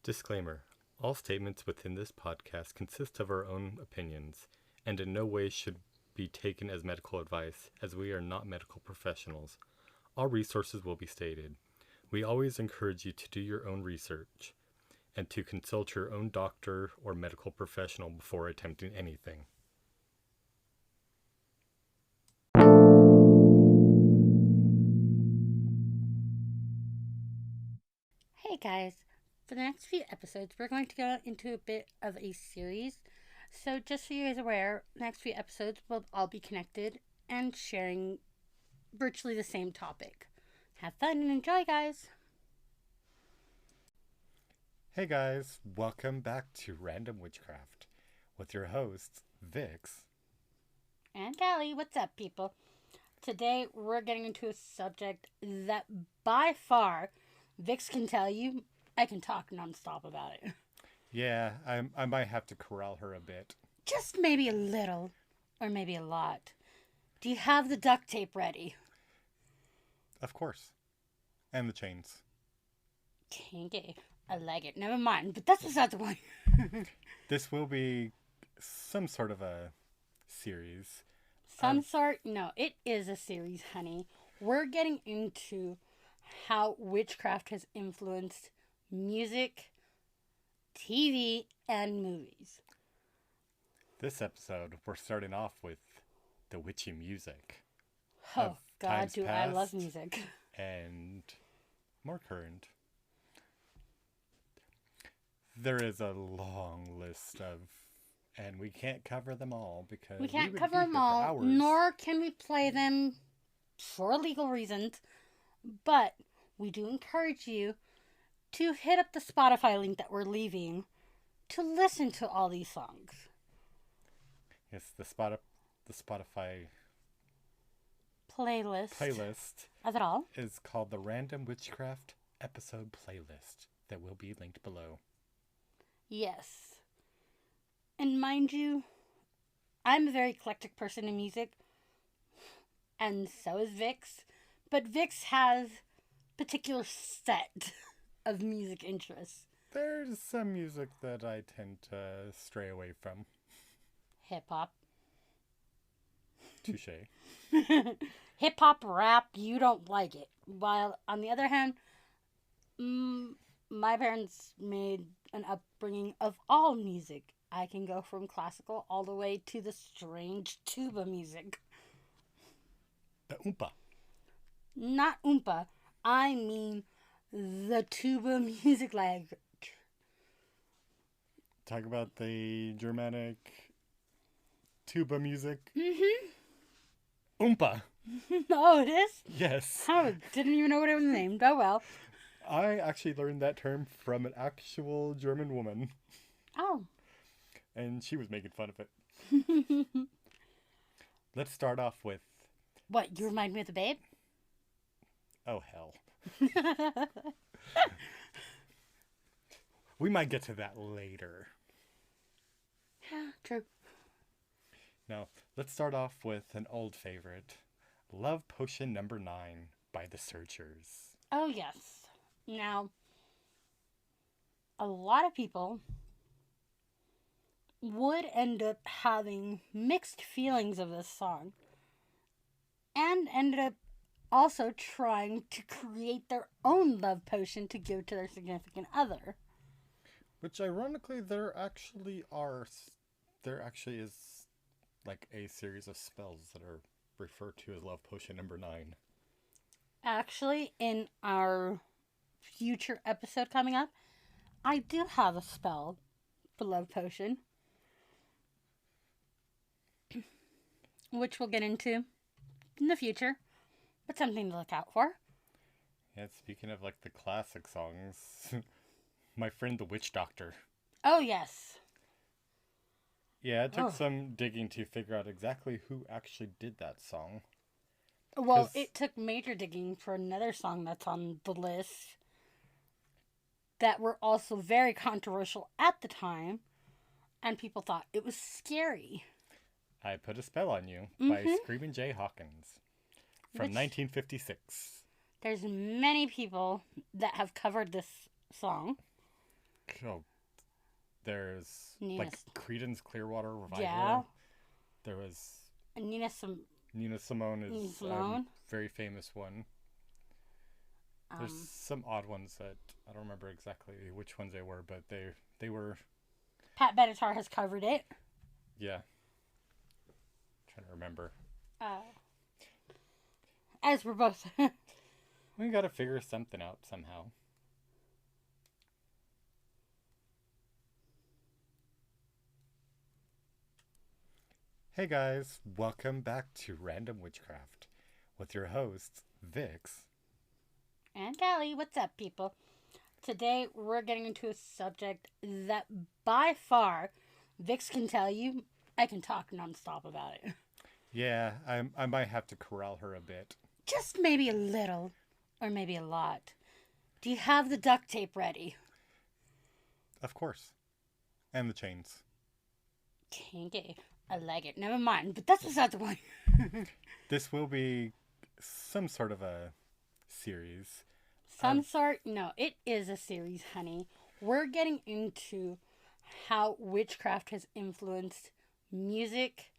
Disclaimer. All statements within this podcast consist of our own opinions and in no way should be taken as medical advice, as we are not medical professionals. All resources will be stated. We always encourage you to do your own research and to consult your own doctor or medical professional before attempting anything. Hey guys, for the next few episodes, we're going to go into a bit of a series. So just so you guys are aware, the next few episodes will all be connected and sharing virtually the same topic. Have fun and enjoy, guys! Hey guys, welcome back to Random Witchcraft with your hosts, Vix. And Callie, what's up, people? Today, we're getting into a subject that by far, Vix can tell you, I can talk nonstop about it. Yeah, I might have to corral her a bit. Just maybe a little, or maybe a lot. Do you have the duct tape ready? Of course. And the chains. Kinky. I like it. Never mind, but that's beside the point. This will be some sort of a series. No, it is a series, honey. We're getting into how witchcraft has influenced music, TV, and movies. This episode, we're starting off with the witchy music. Oh, God, do I love music. And more current. There is a long list of, and we can't cover them all because we can't would cover be them here for all, hours. nor can we play them for legal reasons. But we do encourage you to hit up the Spotify link that we're leaving to listen to all these songs. Yes, the Spotify playlist of it all is called the Random Witchcraft Episode Playlist that will be linked below. Yes. And mind you, I'm a very eclectic person in music, and so is Vix, but Vix has a particular set of music interests. There's some music that I tend to stray away from. Hip-hop. Touché. Hip-hop, rap, you don't like it. While, on the other hand, my parents made an upbringing of all music. I can go from classical all the way to the strange tuba music. The oompa. Not oompa. I mean the tuba music language. Talk about the Germanic tuba music. Mm-hmm. Oompa. Oh, it is? Yes. I didn't even know what it was named. Oh, well. I actually learned that term from an actual German woman. Oh. And she was making fun of it. Let's start off with... What, you remind me of the Babe? Oh, hell. We might get to that later. Yeah, true. Now, let's start off with an old favorite. Love Potion No. 9 by The Searchers. Oh, yes. Now, a lot of people would end up having mixed feelings of this song and ended up also trying to create their own love potion to give to their significant other. Which, ironically, there actually is like a series of spells that are referred to as Love Potion No. 9. Actually, in our future episode coming up, I do have a spell for Love Potion, which we'll get into in the future, but something to look out for. Yeah, speaking of like the classic songs, My Friend the Witch Doctor. Oh, yes. Yeah, it took some digging to figure out exactly who actually did that song. Well, it took major digging for another song that's on the list that were also very controversial at the time, and people thought it was scary. I Put a Spell on You by Screaming Jay Hawkins from 1956. There's many people that have covered this song. Oh, there's Nina, like Creedence Clearwater Revival. yeah. There was Nina Nina Simone is Simone. very famous one. There's some odd ones that I don't remember exactly which ones they were, but they were. Pat Benatar has covered it. Yeah. Trying to remember. As we're both. We gotta figure something out somehow. Hey guys, welcome back to Random Witchcraft with your hosts, Vix. And Callie, what's up, people? Today we're getting into a subject that by far, Vix can tell you, I can talk nonstop about it. Yeah, I might have to corral her a bit. Just maybe a little, or maybe a lot. Do you have the duct tape ready? Of course. And the chains. Kinky. I like it. Never mind, but that's beside the point. This will be some sort of a series. No, it is a series, honey. We're getting into how witchcraft has influenced music,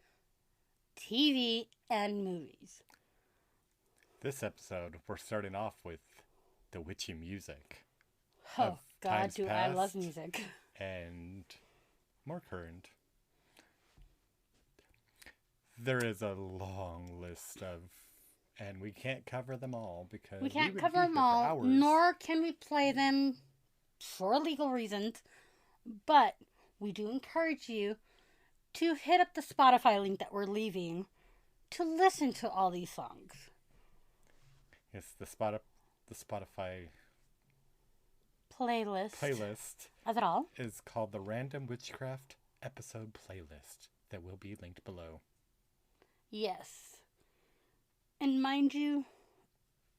TV, and movies. This episode, we're starting off with the witchy music. Oh, God, do I love music. And more current. There is a long list of, and we can't cover them all because We can't would cover be them here for all, hours. nor can we play them for legal reasons. But we do encourage you to hit up the Spotify link that we're leaving to listen to all these songs. Yes, the Spotify playlist of it all is called the Random Witchcraft Episode Playlist that will be linked below. Yes. And mind you,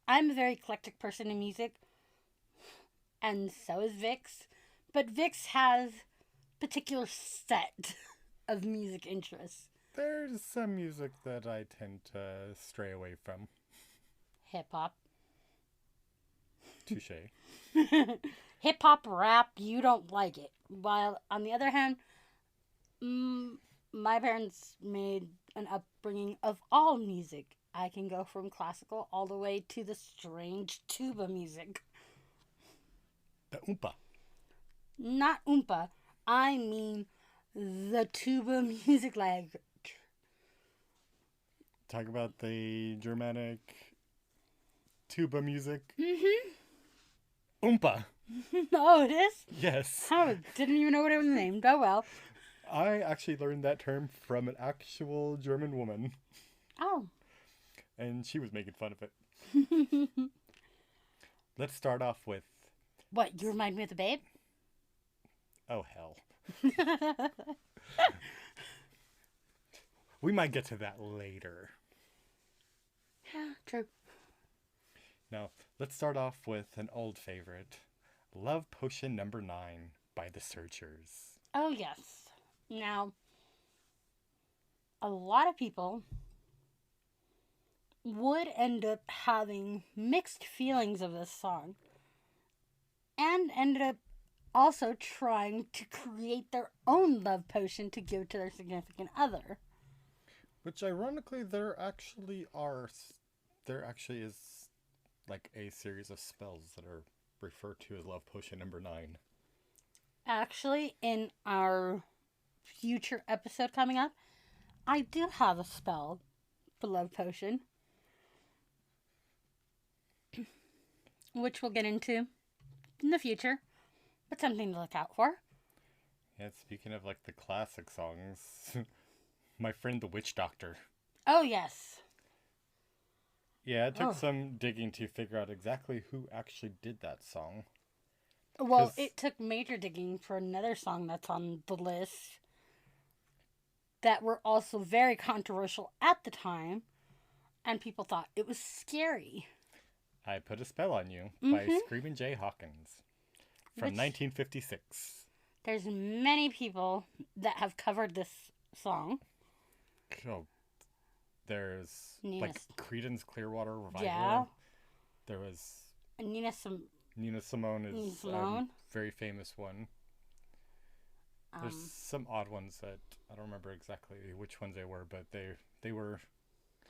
I'm a very eclectic person in music, and so is Vix, but Vix has a particular set of music interests. There's some music that I tend to stray away from. Hip-hop. Touche. Hip-hop, rap, you don't like it. While, on the other hand, my parents made an upbringing of all music. I can go from classical all the way to the strange tuba music. The oompa. Not oompa. I mean the tuba music language. Talk about the Germanic tuba music. Mm-hmm. Oompa. Oh, it is? Yes. Oh, didn't even know what it was named. Oh, well. I actually learned that term from an actual German woman. Oh. And she was making fun of it. Let's start off with... What, you remind me of the Babe? Oh, hell. We might get to that later. Yeah, true. Now, let's start off with an old favorite. Love Potion No. 9 by The Searchers. Oh, yes. Now, a lot of people would end up having mixed feelings of this song and ended up also trying to create their own love potion to give to their significant other. Which, ironically, there actually is like a series of spells that are referred to as Love Potion No. 9. Actually, in our future episode coming up, I do have a spell for Love Potion, which we'll get into in the future, but something to look out for. Yeah, speaking of like the classic songs, My Friend the Witch Doctor. Oh, yes. Yeah, it took some digging to figure out exactly who actually did that song. Well, it took major digging for another song that's on the list that were also very controversial at the time, and people thought it was scary. I Put a Spell on You by Screaming Jay Hawkins from 1956. There's many people that have covered this song. Oh, there's like Creedence Clearwater Revival. Yeah. There was Nina Simone is a very famous one. There's some odd ones that I don't remember exactly which ones they were, but they were.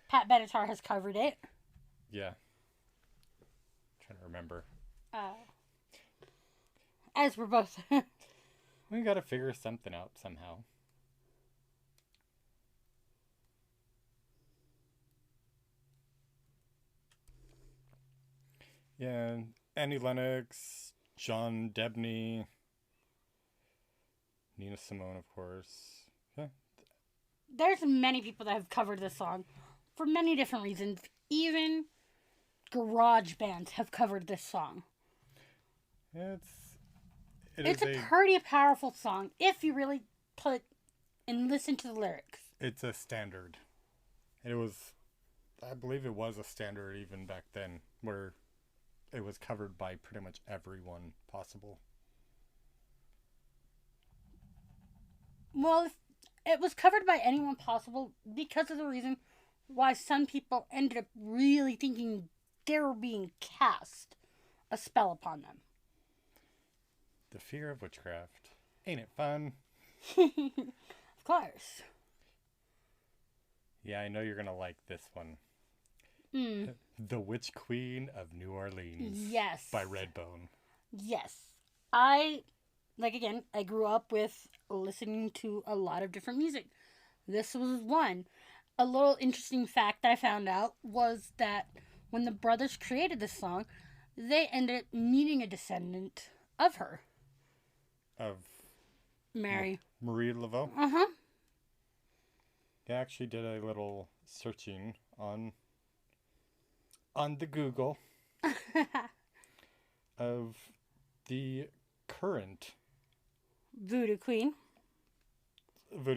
Pat Benatar has covered it. Yeah. I'm trying to remember. As we're both. We got to figure something out somehow. Yeah, Annie Lennox, John Debney, Nina Simone, of course. Yeah. There's many people that have covered this song for many different reasons. Even garage bands have covered this song. Yeah, it's a pretty powerful song if you really put and listen to the lyrics. It's a standard. I believe it was a standard even back then, where it was covered by pretty much everyone possible. Well, it was covered by anyone possible because of the reason why some people ended up really thinking they were being cast a spell upon them. The fear of witchcraft. Ain't it fun? Of course. Yeah, I know you're going to like this one. The Witch Queen of New Orleans. Yes. By Redbone. Yes. I grew up with listening to a lot of different music. This was one. A little interesting fact that I found out was that when the brothers created this song, they ended up meeting a descendant of her. Of Marie Laveau? Uh-huh. I actually did a little searching on the Google of the current voodoo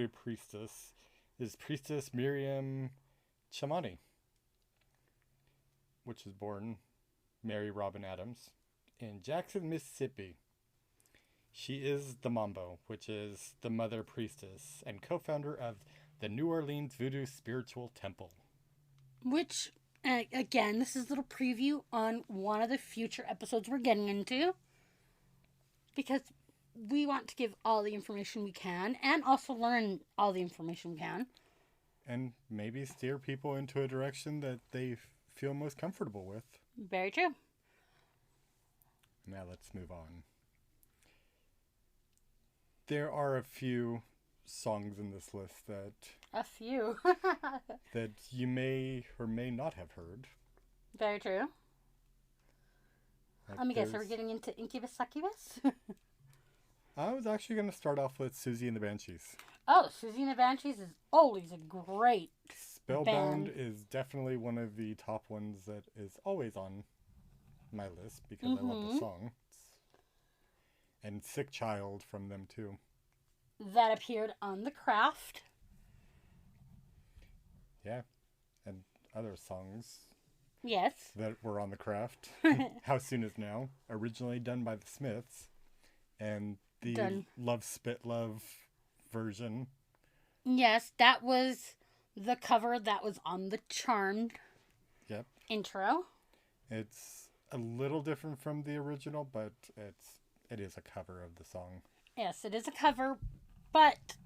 priestess is Priestess Miriam Chamani, which was born Mary Robin Adams in Jackson, Mississippi. She is the Mambo, which is the mother priestess and co-founder of the New Orleans Voodoo Spiritual Temple. Which, again, this is a little preview on one of the future episodes we're getting into. Because we want to give all the information we can and also learn all the information we can. And maybe steer people into a direction that they feel most comfortable with. Very true. Now let's move on. There are a few songs in this list that... A few. that you may or may not have heard. Very true. Let me guess, are we getting into Incubus Succubus? I was actually going to start off with Susie and the Banshees. Oh, Susie and the Banshees is always a great Spellbound band. is definitely one of the top ones that is always on my list because I love the song. And Sick Child from them too. That appeared on The Craft. Yeah. And other songs. Yes. That were on The Craft. How Soon Is Now. Originally done by the Smiths. And the Love Spit Love version. Yes, that was the cover that was on the Charmed intro. It's a little different from the original, but it is a cover of the song. Yes, it is a cover, but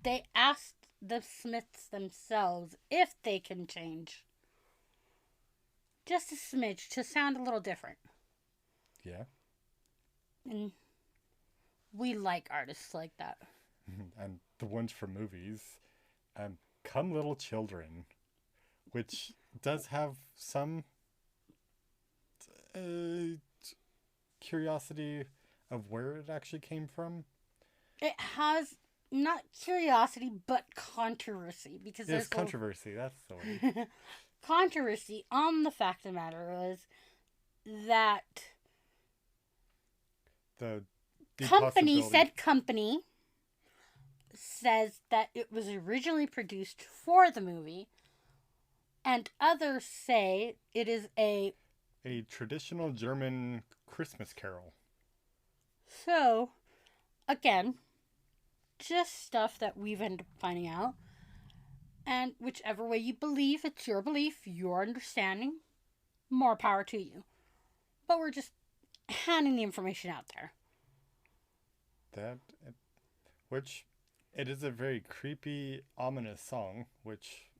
they asked the Smiths themselves if they can change just a smidge to sound a little different. Yeah. And we like artists like that. And the ones from movies, Come Little Children, which does have some curiosity of where it actually came from. It has not curiosity, but controversy. Because there's controversy, that's the word. Controversy on the fact of the matter was that the company says that it was originally produced for the movie, and others say it is a traditional German Christmas carol. So, again, just stuff that we've ended up finding out. And whichever way you believe, it's your belief, your understanding, more power to you. But we're just handing the information out there. Which, it is a very creepy, ominous song, which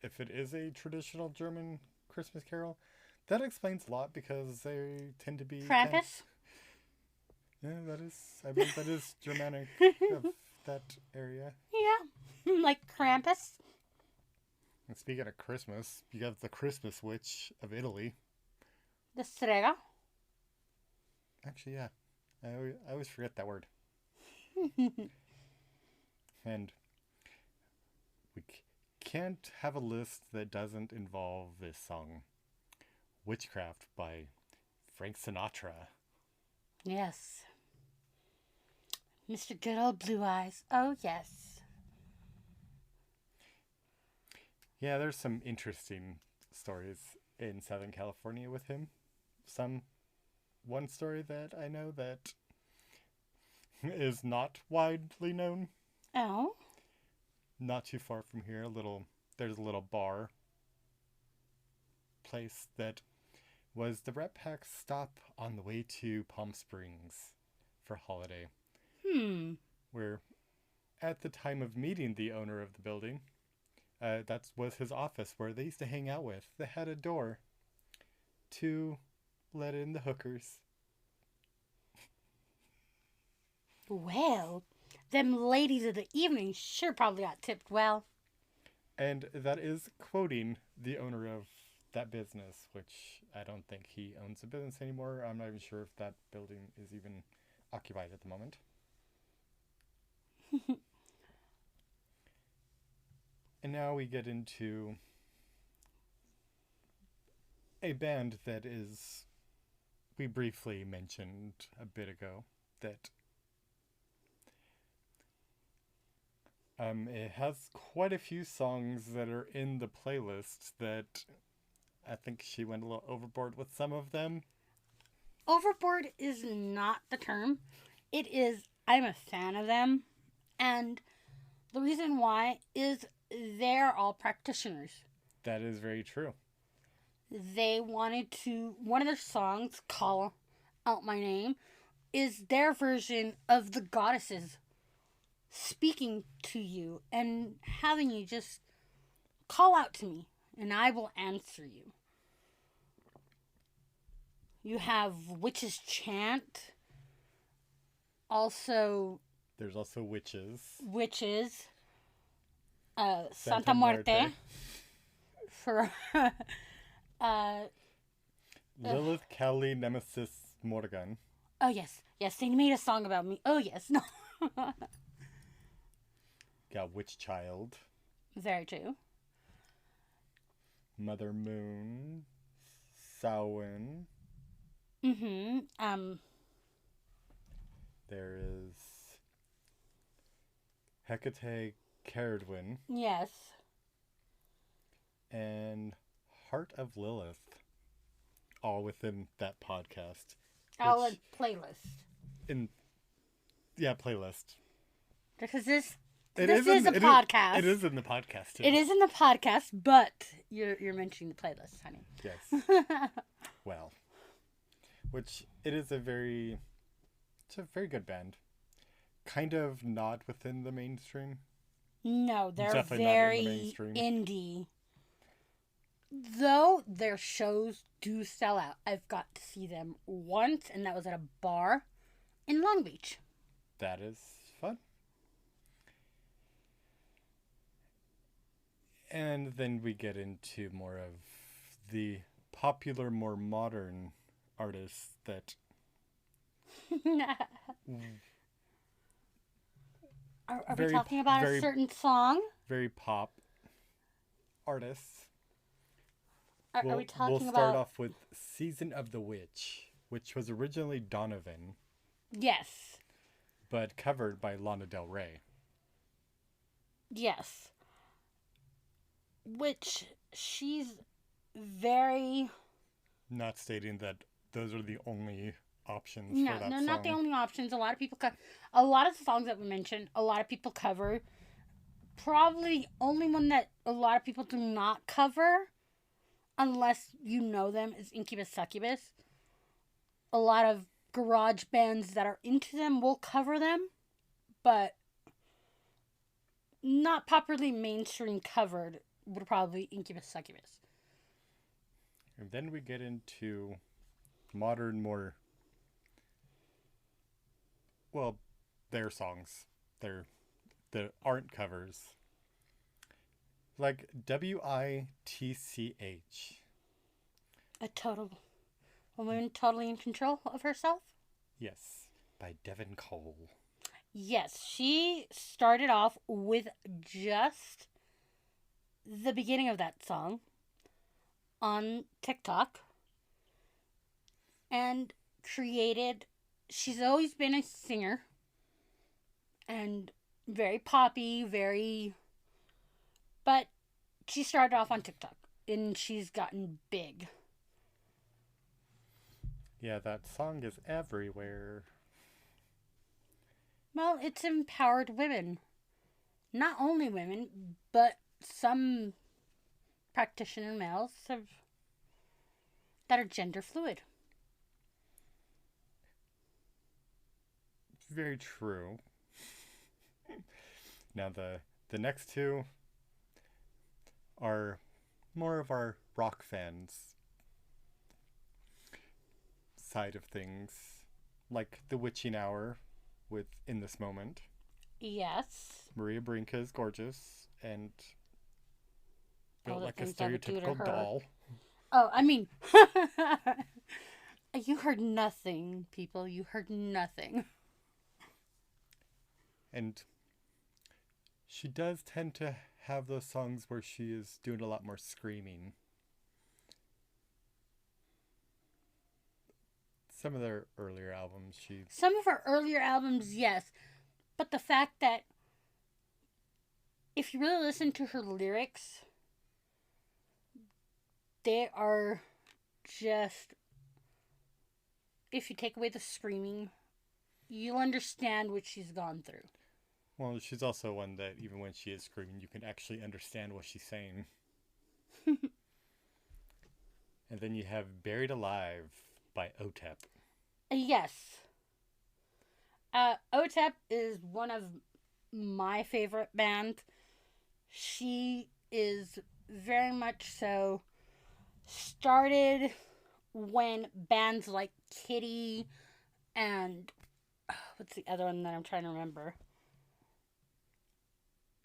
if it is a traditional German Christmas carol, that explains a lot because they tend to be... Krampus? Yeah, I believe that is Germanic of that area. Yeah, like Krampus. And speaking of Christmas, you have the Christmas witch of Italy. The Strega. Actually, yeah. I always forget that word. And we can't have a list that doesn't involve this song, Witchcraft by Frank Sinatra. Yes. Mr. Good Old Blue Eyes. Oh, yes. Yeah, there's some interesting stories in Southern California with him. One story that I know that is not widely known. Oh? Not too far from here, there's a little bar place that was the Rat Pack stop on the way to Palm Springs for holiday. Where, at the time of meeting the owner of the building, that was his office where they used to hang out with. They had a door to let in the hookers. Well, them ladies of the evening sure probably got tipped well. And that is quoting the owner of that business, which I don't think he owns the business anymore. I'm not even sure if that building is even occupied at the moment. And now we get into a band that we briefly mentioned a bit ago, that it has quite a few songs that are in the playlist that I think she went a little overboard with some of them. Overboard is not the term. It is, I'm a fan of them. And the reason why is they're all practitioners. That is very true. They wanted to, one of their songs, Call Out My Name, is their version of the goddesses speaking to you and having you just call out to me and I will answer you. You have Witches Chant. There's also Witches. Santa Muerte. For Lilith, Kelly, Nemesis, Morgan. Oh, yes. Yes, they made a song about me. Oh, yes. No. Got Witch Child. Very true. Mother Moon. Samhain. There is Hecate Caradwin. Yes. And Heart of Lilith. All within that podcast. All in playlist. Playlist. Because this is a podcast. It is in the podcast too. It is in the podcast, but you're mentioning the playlist, honey. Yes. Well, which it's a very good band. Kind of not within the mainstream. No, they're Definitely very not in the mainstream. indie. Though their shows do sell out. I've got to see them once, and that was at a bar in Long Beach. That is fun. And then we get into more of the popular, more modern artists that... Are we talking about a certain song? Very pop artists. Are we talking We'll start off with Season of the Witch, which was originally Donovan. Yes. But covered by Lana Del Rey. Yes. Which she's very... Not stating that those are the only options for that song. No, not the only options. A lot of people a lot of the songs that we mentioned, a lot of people cover. Probably the only one that a lot of people do not cover, unless you know them, is Incubus Succubus. A lot of garage bands that are into them will cover them, but not properly mainstream covered would probably Incubus Succubus. And then we get into modern, more, well, their songs. That aren't covers. Like WITCH. A woman totally in control of herself? Yes, by Devin Cole. Yes, she started off with just the beginning of that song on TikTok and she's always been a singer and very poppy, but she started off on TikTok and she's gotten big. Yeah, that song is everywhere. Well, it's empowered women. Not only women, but some practitioner males that are gender fluid. Very true. Now the next two are more of our rock fans side of things, like the Witching Hour with In This Moment. Yes. Maria Brinka is gorgeous and built All the like a things I would do to stereotypical her. doll. Oh, I mean, you heard nothing, people. You heard nothing. And she does tend to have those songs where she is doing a lot more screaming. Some of their earlier albums, Some of her earlier albums, yes. But the fact that if you really listen to her lyrics, they are just... If you take away the screaming, you'll understand what she's gone through. Well, she's also one that even when she is screaming, you can actually understand what she's saying. And then you have Buried Alive by OTEP. Yes. OTEP is one of my favorite bands. She is very much so started when bands like Kitty and what's the other one that I'm trying to remember?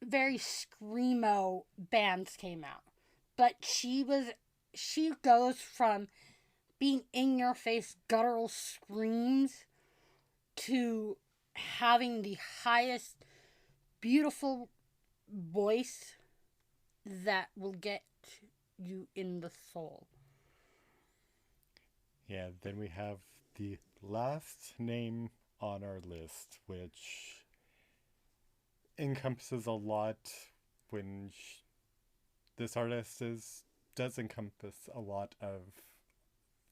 Very screamo bands came out. But she goes from being in your face guttural screams to having the highest beautiful voice that will get you in the soul. Yeah, then we have the last name on our list, which encompasses a lot when this artist does encompass a lot of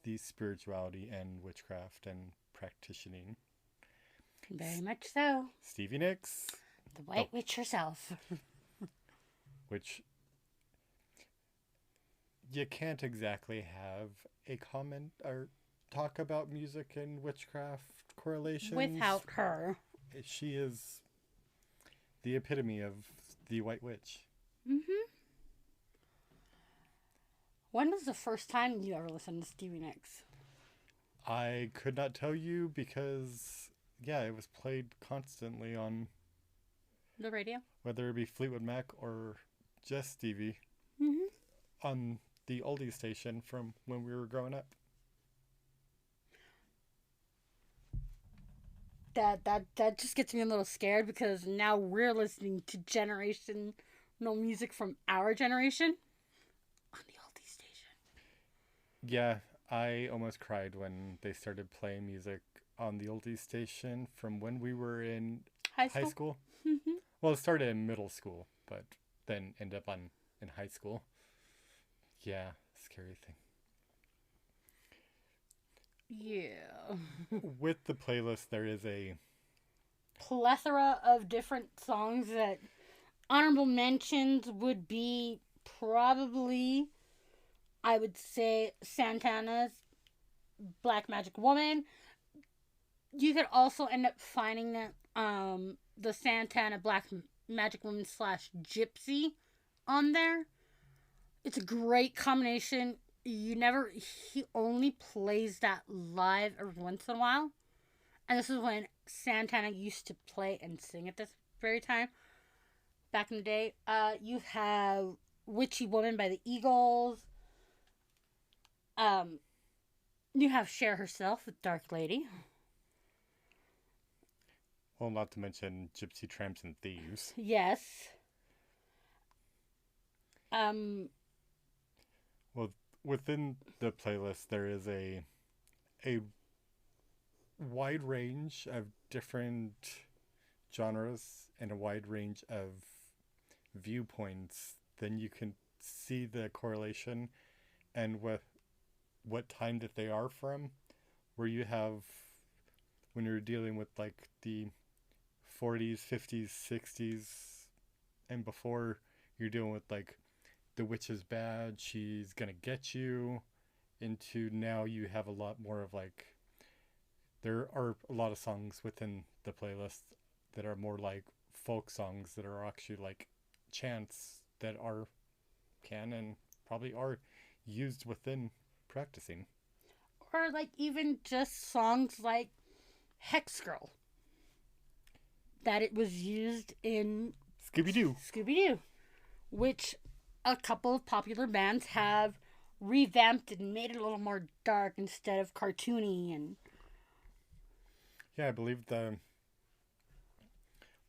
the spirituality and witchcraft and practicing. Very much so. Stevie Nicks. The White Witch herself. Which you can't exactly have a comment or talk about music and witchcraft correlations without her. She is the epitome of the White Witch. Mm-hmm. When was the first time you ever listened to Stevie Nicks? I could not tell you because, yeah, it was played constantly on the radio. Whether it be Fleetwood Mac or just Stevie. Mm-hmm. On the oldie station from when we were growing up. That just gets me a little scared because now we're listening to generational music from our generation on the oldie station. Yeah, I almost cried when they started playing music on the oldie station from when we were in high school. Mm-hmm. Well, it started in middle school, but then ended up in high school. Yeah, scary thing. Yeah. With the playlist, there is a plethora of different songs that honorable mentions would be probably, I would say, Santana's Black Magic Woman. You could also end up finding that the Santana Black Magic Woman / Gypsy on there. It's a great combination. He only plays that live every once in a while. And this is when Santana used to play and sing at this very time. Back in the day. You have Witchy Woman by the Eagles. You have Cher herself with Dark Lady. Well, not to mention Gypsy Tramps and Thieves. Yes. Well, within the playlist, there is a wide range of different genres and a wide range of viewpoints. Then you can see the correlation and what time that they are from. Where you have, when you're dealing with like the 40s, 50s, 60s, and before, you're dealing with like the witch is bad, she's gonna get you, into now you have a lot more of like, there are a lot of songs within the playlist that are more like folk songs that are actually like chants that can probably are used within practicing. Or like even just songs like Hex Girl. That it was used in Scooby-Doo. Scooby-Doo. Which a couple of popular bands have revamped and made it a little more dark instead of cartoony. And yeah, I believe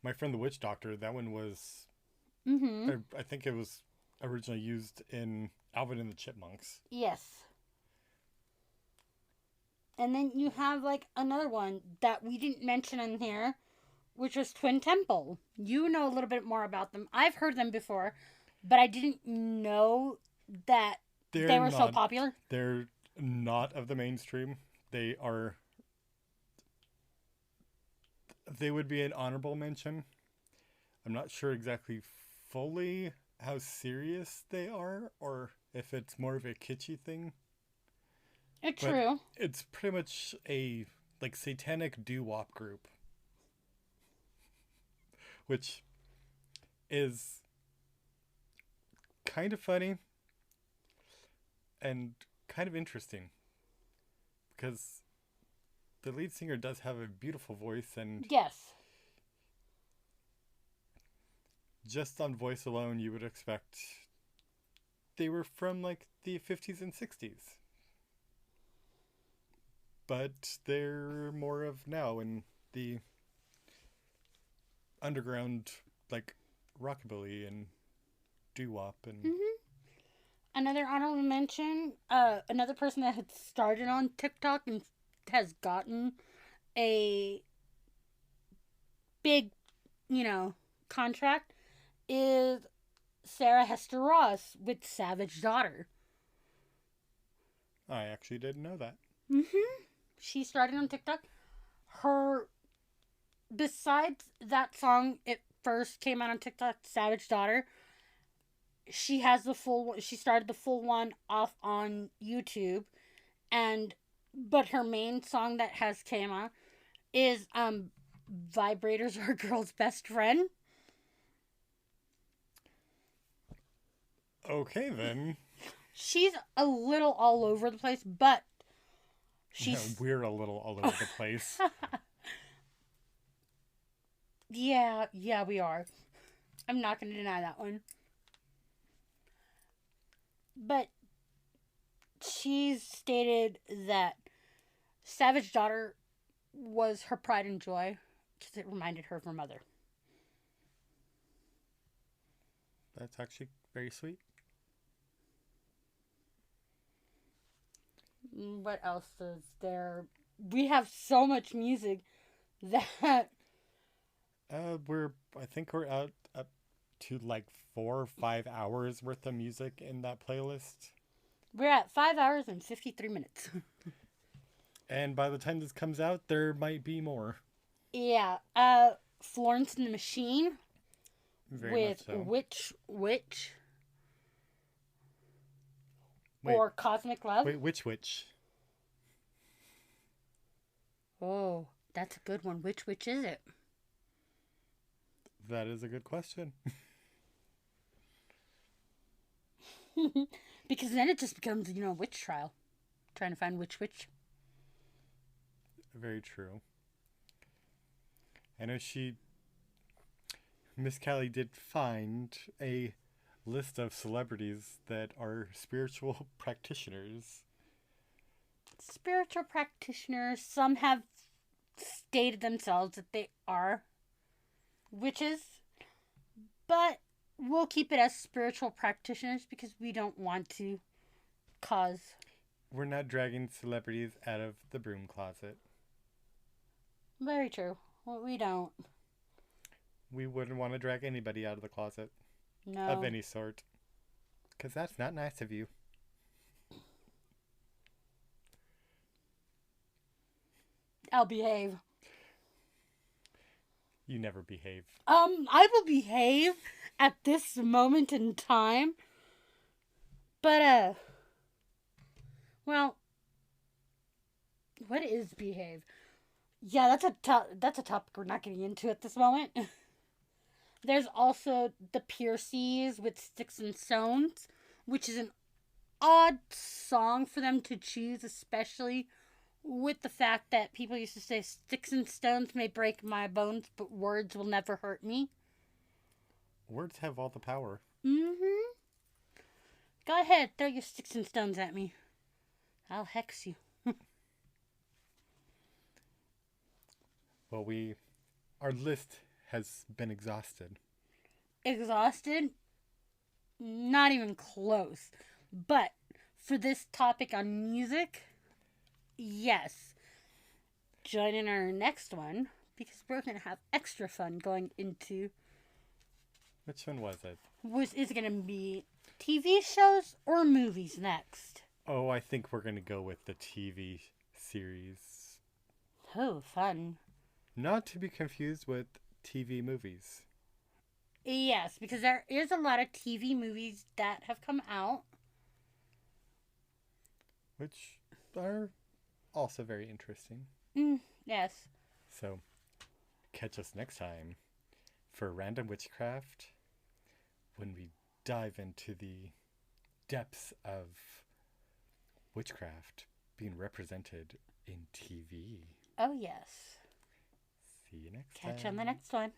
my friend the Witch Doctor, that one was I think it was originally used in Alvin and the Chipmunks. Yes. And then you have like another one that we didn't mention in here, which was Twin Temple. You know a little bit more about them. I've heard them before, but I didn't know that they were so popular. They're not of the mainstream. They would be an honorable mention. I'm not sure exactly fully how serious they are, or if it's more of a kitschy thing. True. It's pretty much a like satanic doo-wop group, which is kind of funny and kind of interesting because the lead singer does have a beautiful voice, and yes, just on voice alone you would expect they were from like the 50s and 60s. But they're more of now in the underground, like rockabilly and doo-wop and. Another honorable mention. Another person that had started on TikTok and has gotten a big, contract is Sarah Hester Ross with Savage Daughter. I actually didn't know that. She started on TikTok. Besides that song, it first came out on TikTok, Savage Daughter. She started the full one off on YouTube, but her main song that has came out is Vibrators Are a Girl's Best Friend. Okay then. She's a little all over the place, but we're a little all over the place. Yeah, we are. I'm not going to deny that one. But she's stated that Savage Daughter was her pride and joy because it reminded her of her mother. That's actually very sweet. What else is there? We have so much music that I think we're up to like 4 or 5 hours worth of music in that playlist. We're at 5 hours and 53 minutes. And by the time this comes out, there might be more. Yeah. Florence and the Machine. Very with much so. Witch. Wait, or Cosmic Love. Wait, which? Oh, that's a good one. Which is it? That is a good question. Because then it just becomes, a witch trial. Trying to find which witch. Very true. I know Miss Callie did find a list of celebrities that are spiritual practitioners. Spiritual practitioners, some have stated themselves that they are witches, but we'll keep it as spiritual practitioners because we don't want to cause. We're not dragging celebrities out of the broom closet. Very true. Well, we don't. We wouldn't want to drag anybody out of the closet. No. Of any sort. Because that's not nice of you. I'll behave. You never behave. I will behave at this moment in time. But, well, what is behave? Yeah, that's a topic we're not getting into at this moment. There's also the Piercies with Sticks and Stones, which is an odd song for them to choose, especially with the fact that people used to say sticks and stones may break my bones, but words will never hurt me. Words have all the power. Mm-hmm. Go ahead, throw your sticks and stones at me. I'll hex you. Well, our list has been exhausted. Exhausted? Not even close. But for this topic on music, yes. Join in our next one because we're going to have extra fun going into. Which one was it? Is it going to be TV shows or movies next? Oh, I think we're going to go with the TV series. Oh, fun. Not to be confused with TV movies. Yes, because there is a lot of TV movies that have come out. Which are also very interesting. Yes. So, catch us next time for Random Witchcraft when we dive into the depths of witchcraft being represented in TV. Oh, yes. See you next time. Catch you on the next one.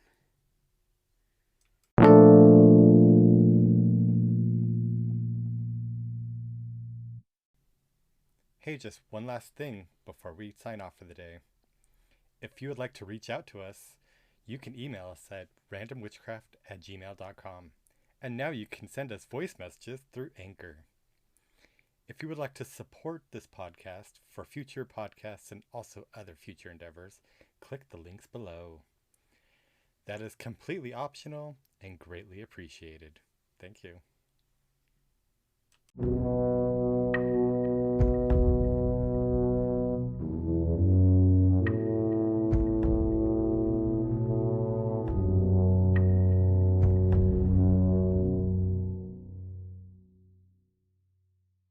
Hey, just one last thing before we sign off for the day. If you would like to reach out to us, you can email us at randomwitchcraft@gmail.com. And now you can send us voice messages through Anchor. If you would like to support this podcast for future podcasts and also other future endeavors, click the links below. That is completely optional and greatly appreciated. Thank you.